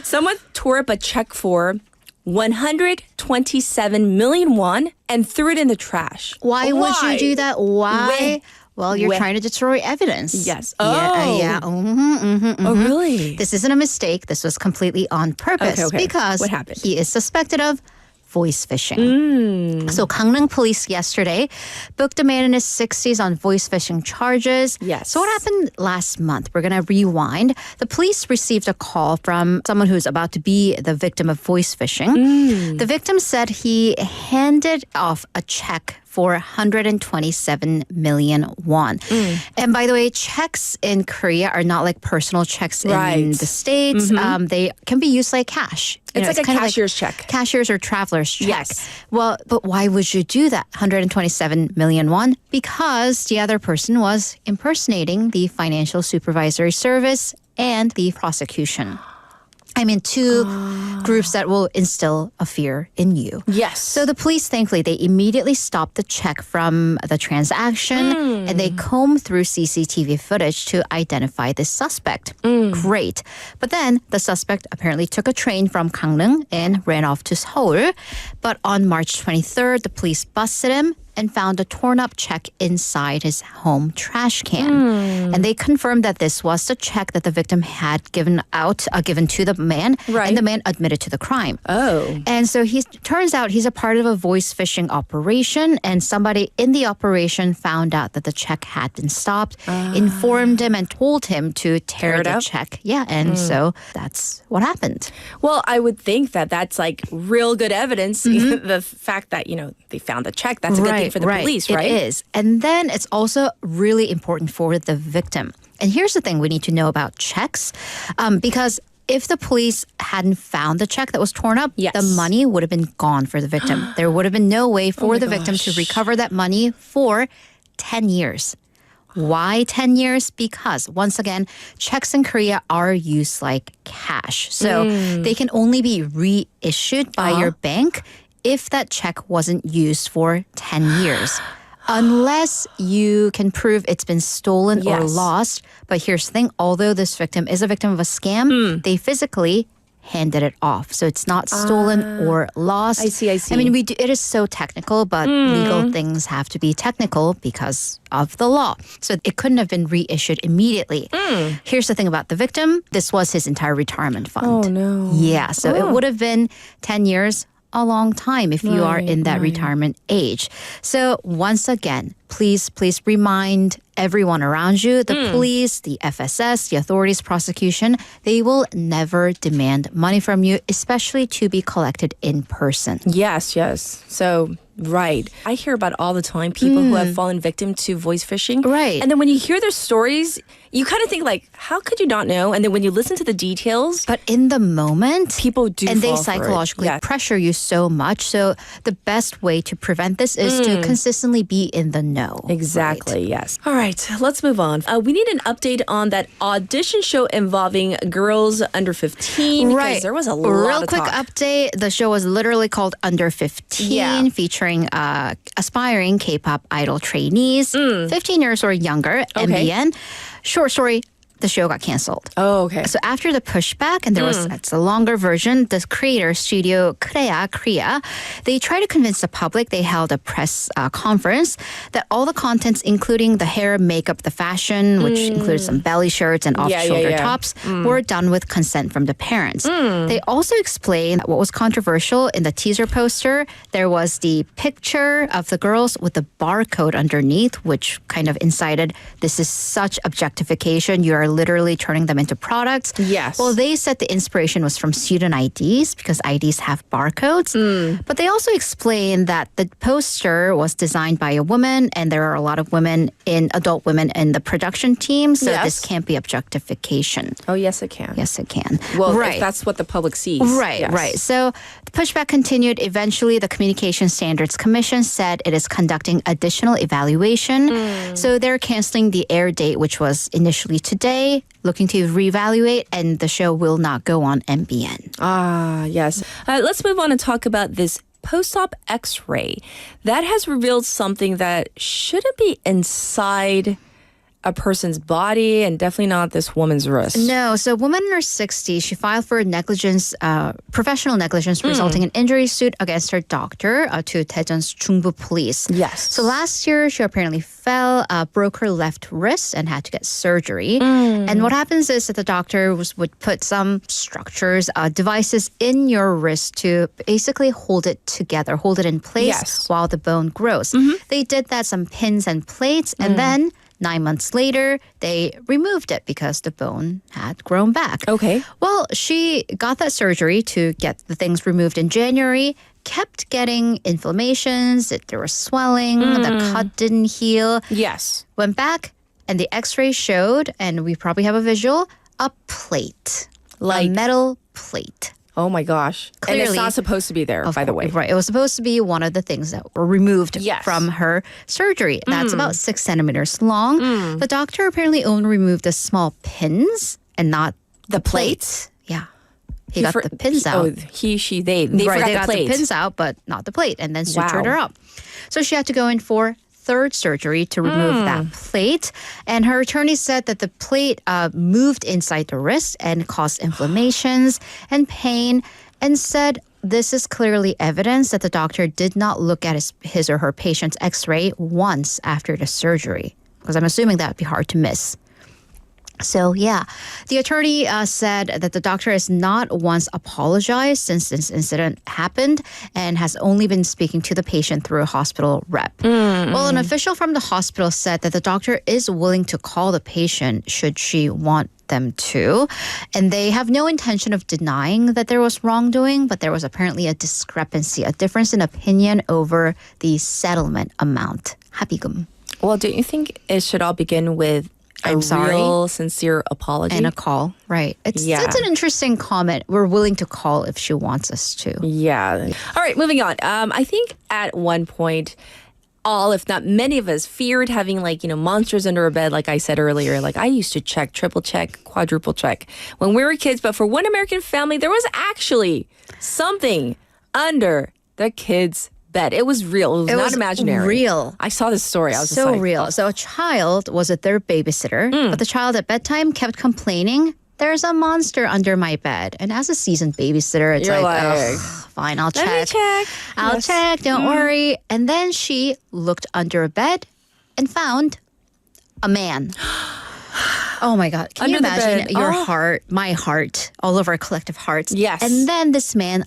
Someone tore up a check for 127 million won and threw it in the trash. Why would you do that? Why? Well, you're trying to destroy evidence. Yes. Yeah. Oh, really? This isn't a mistake. This was completely on purpose. Okay. Because what happened? He is suspected of voice phishing. So Gangneung police yesterday booked a man in his 60s on voice phishing charges. Yes. So what happened last month? We're going to rewind. The police received a call from someone who's about to be the victim of voice phishing. The victim said he handed off a check for 127 million won. And by the way, checks in Korea are not like personal checks in the States. They can be used like cash. It's like a cashier's check. Cashier's or traveler's check. Yes. Well, but why would you do that? 127 million won? Because the other person was impersonating the financial supervisory service and the prosecution. I mean, two groups that will instill a fear in you. Yes. So the police, thankfully, they immediately stopped the check from the transaction and they combed through CCTV footage to identify the suspect. Great. But then the suspect apparently took a train from Gangneung and ran off to Seoul. But on March 23rd, the police busted him and found a torn-up check inside his home trash can. And they confirmed that this was the check that the victim had given to the man, Right. and the man admitted to the crime. Oh. And so turns out he's a part of a voice phishing operation, and somebody in the operation found out that the check had been stopped, informed him and told him to tear it the up? check. Yeah, and so that's what happened. Well, I would think that that's like real good evidence. The fact that, they found the check, that's a good thing for the police, right? It is. And then it's also really important for the victim. And here's the thing we need to know about checks, because if the police hadn't found the check that was torn up, Yes. the money would have been gone for the victim. There would have been no way for the victim to recover that money for 10 years. Why 10 years? Because, once again, checks in Korea are used like cash. So they can only be reissued by your bank if that check wasn't used for 10 years. Unless you can prove it's been stolen or Yes. lost. But here's the thing, although this victim is a victim of a scam, they physically handed it off. So it's not stolen or lost. I see. I mean, it is so technical, but legal things have to be technical because of the law. So it couldn't have been reissued immediately. Here's the thing about the victim. This was his entire retirement fund. Oh, no. Yeah, so it would have been 10 years, a long time if you are in that retirement age. So once again, please remind everyone around you, the police, the FSS, the authorities, prosecution, they will never demand money from you, especially to be collected in person. Yes. So, right. I hear about all the time people who have fallen victim to voice phishing. Right. And then when you hear their stories, you kind of think like, how could you not know? And then when you listen to the details, But in the moment, people do and they fall for it. psychologically Yes. pressure you so much. So the best way to prevent this is to consistently be in the know. Exactly, yes. All right, let's move on. We need an update on that audition show involving girls under 15. Right. Because there was a lot Real of quick talk. update. The show was literally called Under 15, featuring aspiring K-pop idol trainees, 15 years or younger, MBN. Short story, the show got canceled. Oh, okay. So after the pushback, and it's a longer version, the creator studio Korea, they tried to convince the public. They held a press conference that all the contents, including the hair, makeup, the fashion, which included some belly shirts and off-shoulder tops, were done with consent from the parents. They also explained what was controversial in the teaser poster. There was the picture of the girls with the barcode underneath, which kind of incited, this is such objectification. You are literally turning them into products. Yes. Well, they said the inspiration was from student IDs because IDs have barcodes. But they also explained that the poster was designed by a woman and there are a lot of adult women in the production team. So Yes. this can't be objectification. Oh, yes, it can. Yes, it can. Well, right. if that's what the public sees. Right, Yes. right. So the pushback continued. Eventually, the Communication Standards Commission said it is conducting additional evaluation. So they're canceling the air date, which was initially today, looking to reevaluate, and the show will not go on MBN. Ah, yes. Let's move on and talk about this post-op x-ray. That has revealed something that shouldn't be inside a person's body and definitely not this woman's wrist. No, so a woman in her 60s, she filed for negligence, professional negligence resulting in injury suit against her doctor to Daejeon's Jungbu police. Yes. So last year, she apparently fell, broke her left wrist, and had to get surgery. And what happens is that the doctor would put some structures, devices in your wrist to basically hold it together, hold it in place while the bone grows. They did that, some pins and plates, and then 9 months later, they removed it because the bone had grown back. Okay. Well, she got that surgery to get the things removed in January, kept getting inflammations, there was swelling, the cut didn't heal. Yes. Went back, and the x-ray showed, and we probably have a visual, a plate. A metal plate. Oh my gosh. Clearly, and it's not supposed to be there, by the way. Right. It was supposed to be one of the things that were removed from her surgery. That's about 6 centimeters long. The doctor apparently only removed the small pins and not the plates. Yeah. He got the pins out. Oh, he, she, they forgot they the got plate. the pins out, but not the plate, and then sutured her up. So she had to go in for third surgery to remove that plate. And her attorney said that the plate moved inside the wrist and caused inflammations and pain, and said this is clearly evidence that the doctor did not look at his or her patient's x-ray once after the surgery, because I'm assuming that would be hard to miss. So, yeah, the attorney said that the doctor has not once apologized since this incident happened and has only been speaking to the patient through a hospital rep. Well, an official from the hospital said that the doctor is willing to call the patient should she want them to. And they have no intention of denying that there was wrongdoing, but there was apparently a discrepancy, a difference in opinion over the settlement amount. 합의금. Well, don't you think it should all begin with real, sincere apology? And a call, right. It's an interesting comment. We're willing to call if she wants us to. Yeah. All right, moving on. I think at one point, all, if not many of us, feared having monsters under our bed, like I said earlier. Like I used to check, triple check, quadruple check when we were kids. But for one American family, there was actually something under the kids' bed. It was real. It was not imaginary. Real. I saw this story. I was so just like, real. So a child was a third babysitter, but the child at bedtime kept complaining, "There's a monster under my bed." And as a seasoned babysitter, it's You're like, like, fine, I'll let me check. check. I'll check. Don't worry. And then she looked under a bed and found a man. Oh my God. Can you Under the imagine bed. your heart, my heart, all of our collective hearts? Yes. And then this man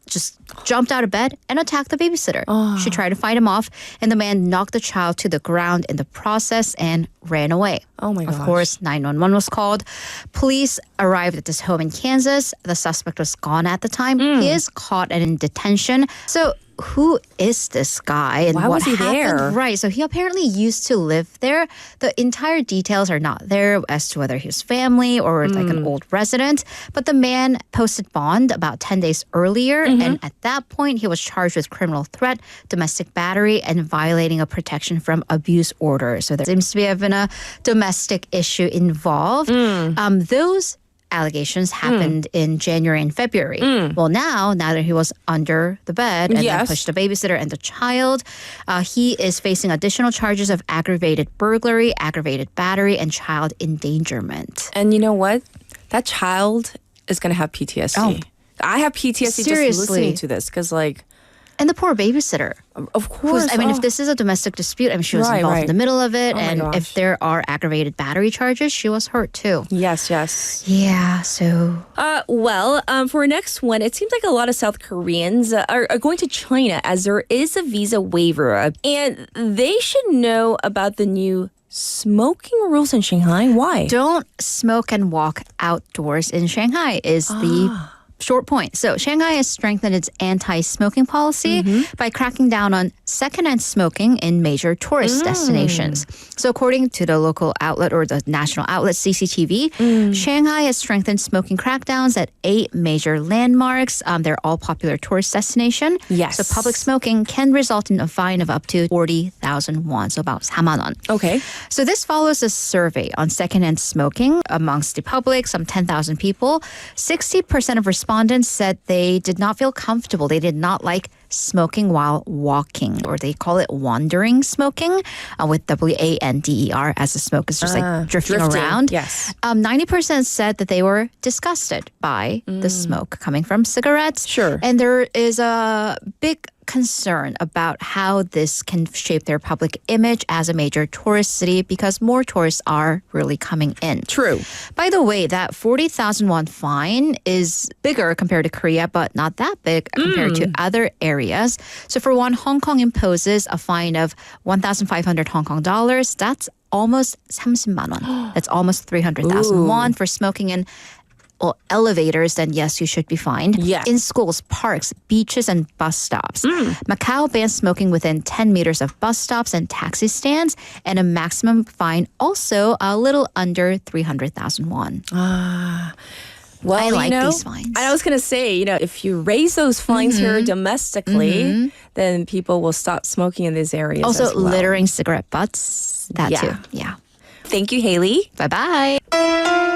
just jumped out of bed and attacked the babysitter. She tried to fight him off, and the man knocked the child to the ground in the process and ran away. Oh my Of gosh. course, 911 was called. Police arrived at this home in Kansas. The suspect was gone at the time. He is caught and in detention. So who is this guy and Why what was he happened? there? Right. So he apparently used to live there. The entire details are not there as to whether he was family or like an old resident. But the man posted bond about 10 days earlier. And at that point, he was charged with criminal threat, domestic battery, and violating a protection from abuse order. So there seems to be having a domestic issue involved. Those allegations happened in January and February. Well, now that he was under the bed and then pushed the babysitter and the child, he is facing additional charges of aggravated burglary, aggravated battery, and child endangerment. And you know what? That child is going to have PTSD. Oh. I have PTSD Seriously. just listening to this because, And the poor babysitter. of course. If this is a domestic dispute, she was involved in the middle of it. Oh my And gosh. if there are aggravated battery charges, she was hurt too. Yes. Yeah, so For our next one, it seems like a lot of South Koreans are going to China as there is a visa waiver. And they should know about the new smoking rules in Shanghai. Why? don't smoke and walk outdoors in Shanghai is the short point. So Shanghai has strengthened its anti-smoking policy by cracking down on secondhand smoking in major tourist destinations. So according to the local outlet or the national outlet CCTV, Shanghai has strengthened smoking crackdowns at 8 major landmarks. They're all popular tourist destinations. Yes. So public smoking can result in a fine of up to 40,000 won, so about 4만 원. Okay. So this follows a survey on secondhand smoking amongst the public, some 10,000 people. 60% of respondents said they did not feel comfortable. They did not like smoking while walking, or they call it wandering smoking, with WANDER, as the smoke is just like drifting around. Yes. 90% said that they were disgusted by the smoke coming from cigarettes. Sure. And there is a big concern about how this can shape their public image as a major tourist city because more tourists are really coming in. True. By the way, that 40,000 won fine is bigger compared to Korea, but not that big compared to other areas. So for one, Hong Kong imposes a fine of 1,500 Hong Kong dollars. That's almost 30만 won. That's almost 300,000 won for smoking in elevators, then yes, you should be fined. Yes. In schools, parks, beaches, and bus stops. Macau bans smoking within 10 meters of bus stops and taxi stands, and a maximum fine also a little under 300,000 won. Well, I like these fines. I was going to say, if you raise those fines here domestically, then people will stop smoking in these areas Also, as well. littering cigarette butts, that too. Yeah. Thank you, Haley. Bye-bye.